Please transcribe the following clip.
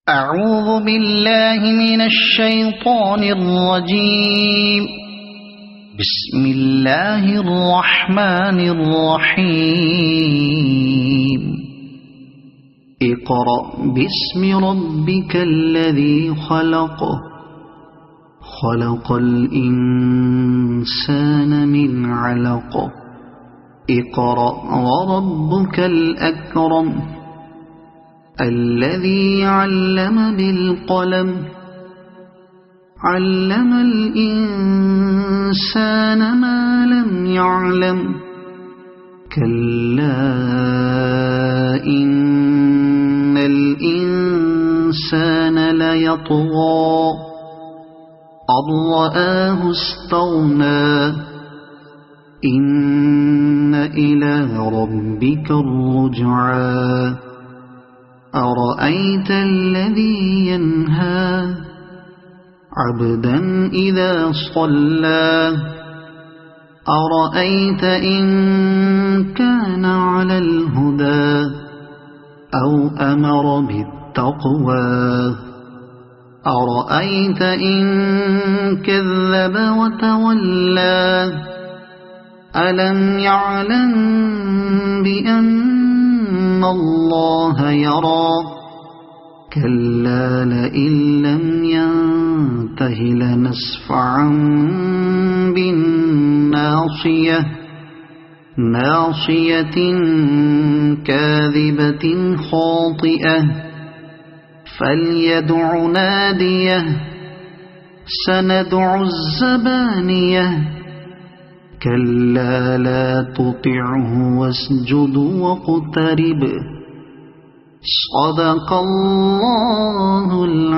أعوذ بالله من الشيطان الرجيم. بسم الله الرحمن الرحيم. اقرأ باسم ربك الذي خلق. خلق الإنسان من علق. اقرأ وربك الأكرم الذي علم بالقلم. علم الإنسان ما لم يعلم. كلا إن الإنسان ليطغى أن رآه استغنى. إن إلى ربك الرجعى. أرأيت الذي ينهى عبدا إذا صلى. أرأيت إن كان على الهدى أو أمر بالتقوى. أرأيت إن كذب وتولى. ألم يعلم بأن الله يرى. كلا لئن لم ينته لنسفعا بالناصية. ناصية كاذبة خاطئة. فليدع ناديه. سندع الزبانية. كلا لا تطعه واسجد واقترب. صدق الله العظيم.